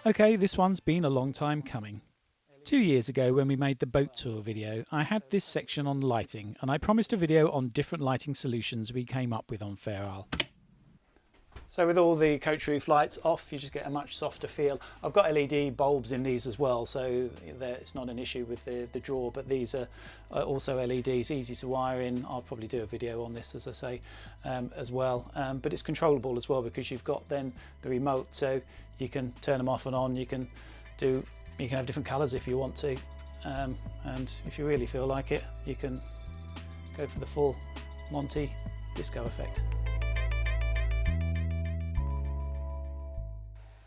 Okay, this one's been a long time coming. 2 years ago when we made the boat tour video, I had this section on lighting and I promised a video on different lighting solutions we came up with on Fair Isle. So with all the coach roof lights off, you just get a much softer feel. I've got LED bulbs in these as well, so it's not an issue with the draw, but these are also LEDs, easy to wire in. I'll probably do a video on this, as I say, as well. But it's controllable as well because you've got then the remote, so you can turn them off and on. You can have different colours if you want to, and if you really feel like it, you can go for the full Monty disco effect.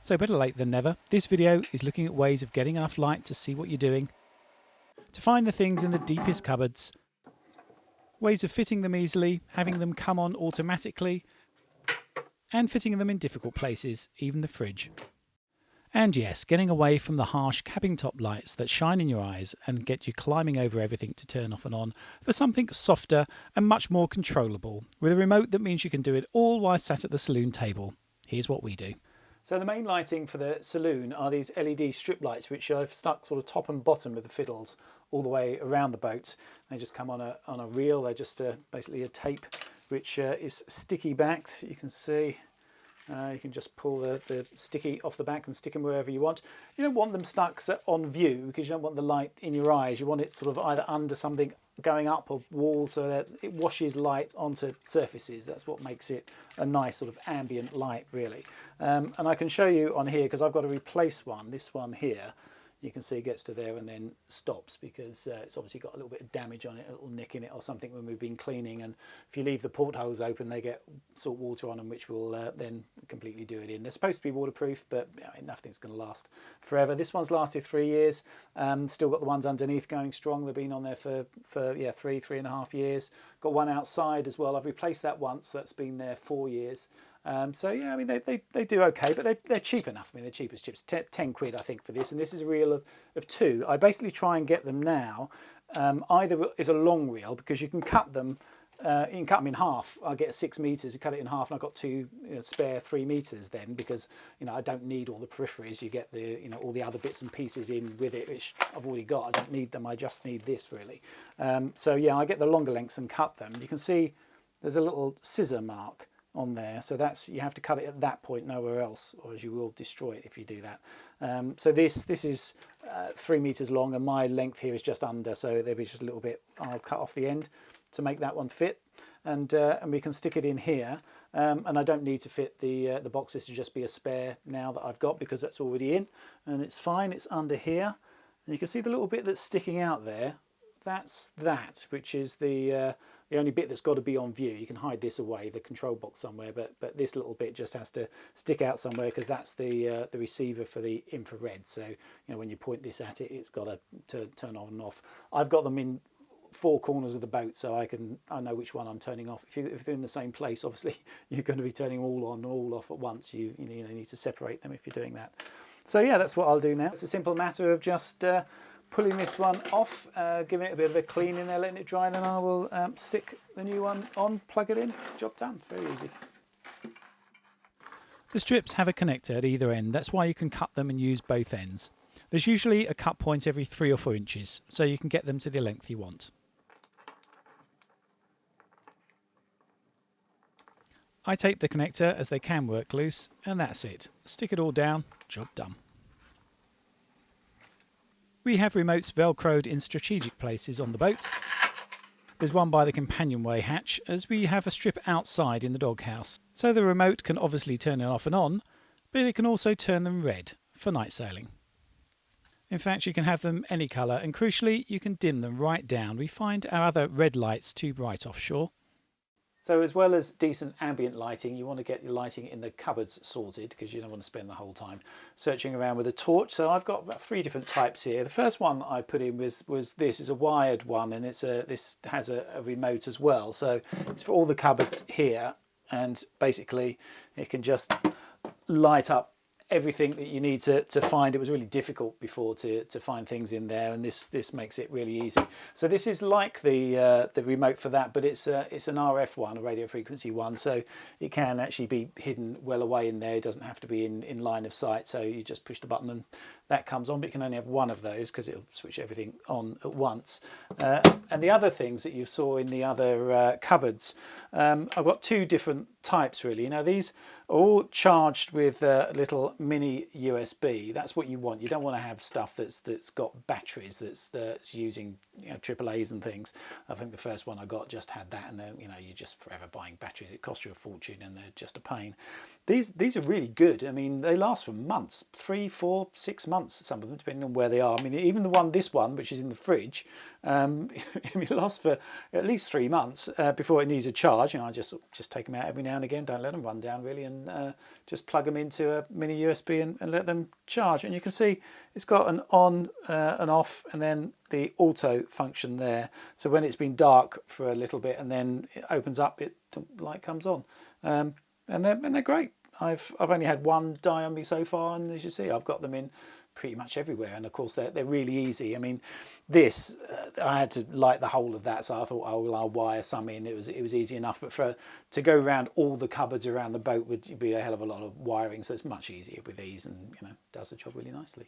So better late than never, this video is looking at ways of getting enough light to see what you're doing, to find the things in the deepest cupboards, ways of fitting them easily, having them come on automatically, and fitting them in difficult places, even the fridge. And yes, getting away from the harsh cabin top lights that shine in your eyes and get you climbing over everything to turn off and on for something softer and much more controllable, with a remote that means you can do it all while sat at the saloon table. Here's what we do. So the main lighting for the saloon are these LED strip lights, which I've stuck sort of top and bottom of the fiddles all the way around the boat. They just come on a reel. They're just basically a tape which is sticky backed. You can see. You can just pull the sticky off the back and stick them wherever you want. You don't want them stuck on view because you don't want the light in your eyes. You want it sort of either under something going up a wall so that it washes light onto surfaces. That's what makes it a nice sort of ambient light, really. And I can show you on here because I've got to replace one. This one here, you can see it gets to there and then stops because it's obviously got a little bit of damage on it, a little nick in it or something when we've been cleaning. And if you leave the portholes open, they get salt water on them, which will then completely do it in. They're supposed to be waterproof, but nothing's going to last forever. This one's lasted 3 years. Still got the ones underneath going strong. They've been on there for 3.5 years. Got one outside as well. I've replaced that once. That's been there 4 years. So yeah, I mean they do okay, but they're cheap enough. I mean they're cheap as chips. 10 quid I think for this, and this is a reel of 2. I basically try and get them now. Either is a long reel because you can cut them. You can cut them in half. I get 6 meters. You cut it in half, and I've got 2 spare 3 meters then because I don't need all the peripheries. You get the all the other bits and pieces in with it, which I've already got. I don't need them. I just need this really. So yeah, I get the longer lengths and cut them. You can see there's a little scissor mark on there, so that's, you have to cut it at that point, nowhere else, or as you will destroy it if you do that. So this is 3 meters long, and my length here is just under, so there'll be just a little bit I'll cut off the end to make that one fit, and we can stick it in here. And I don't need to fit the boxes to just be a spare now that I've got, because that's already in, and it's fine. It's under here, and you can see the little bit that's sticking out there. That's that, which is the only bit that's got to be on view. You can hide this away, the control box somewhere, but this little bit just has to stick out somewhere because that's the receiver for the infrared. So when you point this at it, it's got to turn on and off. I've got them in 4 corners of the boat, so I know which one I'm turning off. If they're in the same place, obviously you're going to be turning all on and all off at once. You need to separate them if you're doing that. So yeah, that's what I'll do now. It's a simple matter of just pulling this one off, giving it a bit of a clean in there, letting it dry, then I will stick the new one on, plug it in, job done. Very easy. The strips have a connector at either end. That's why you can cut them and use both ends. There's usually a cut point every 3 or 4 inches, so you can get them to the length you want. I tape the connector as they can work loose, and that's it. Stick it all down, job done. We have remotes velcroed in strategic places on the boat. There's one by the companionway hatch, as we have a strip outside in the doghouse. So the remote can obviously turn it off and on, but it can also turn them red for night sailing. In fact, you can have them any colour, and crucially, you can dim them right down. We find our other red lights too bright offshore. So as well as decent ambient lighting, you want to get your lighting in the cupboards sorted because you don't want to spend the whole time searching around with a torch. So I've got about 3 different types here. The first one I put in was this is a wired one, and this has a remote as well. So it's for all the cupboards here, and basically it can just light up everything that you need to find. It was really difficult before to find things in there, and this makes it really easy. So this is like the remote for that, but it's an RF one, a radio frequency one, so it can actually be hidden well away in there. It doesn't have to be in line of sight, so you just push the button and that comes on, but you can only have one of those because it'll switch everything on at once. And the other things that you saw in the other cupboards, I've got two different types really. You know, these are all charged with a little mini USB. That's what you want. You don't want to have stuff that's got batteries, that's using, you know, AAA's and things. I think the first one I got just had that, and then, you know, you're just forever buying batteries. It costs you a fortune and they're just a pain. These are really good. I mean, they last for months, 3, 4, 6 months, some of them, depending on where they are. I mean, even this one, which is in the fridge, it lasts for at least 3 months before it needs a charge. You know, I just take them out every now and again, don't let them run down really, and just plug them into a mini USB and let them charge. And you can see it's got an on, an off, and then the auto function there. So when it's been dark for a little bit and then it opens up, the light comes on. And they're great. I've only had one die on me so far, and as you see, I've got them in pretty much everywhere. And of course, they're really easy. I mean, this I had to light the whole of that, so I thought, oh well, I'll wire some in. It was easy enough, but to go around all the cupboards around the boat would be a hell of a lot of wiring. So it's much easier with these, and you know, does the job really nicely.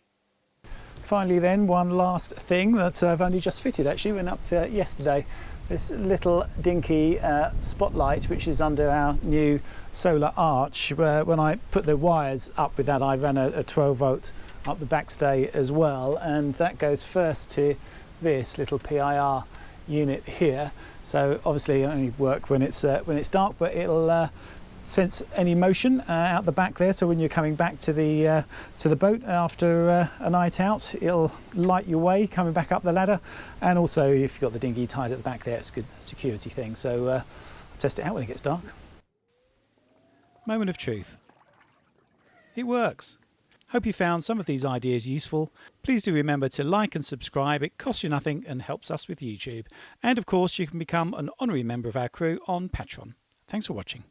Finally then, one last thing that I've only just fitted actually, went up yesterday. This little dinky spotlight which is under our new solar arch. When I put the wires up with that, I ran a 12 volt up the backstay as well, and that goes first to this little PIR unit here. So obviously it only work when it's dark, but it'll sense any motion out the back there, so when you're coming back to the boat after a night out, it'll light your way coming back up the ladder. And also if you've got the dinghy tied at the back there, it's a good security thing. So I'll test it out when it gets dark. Moment of truth. It works. Hope you found some of these ideas useful. Please do remember to like and subscribe. It costs you nothing and helps us with YouTube. And of course you can become an honorary member of our crew on Patreon. Thanks for watching.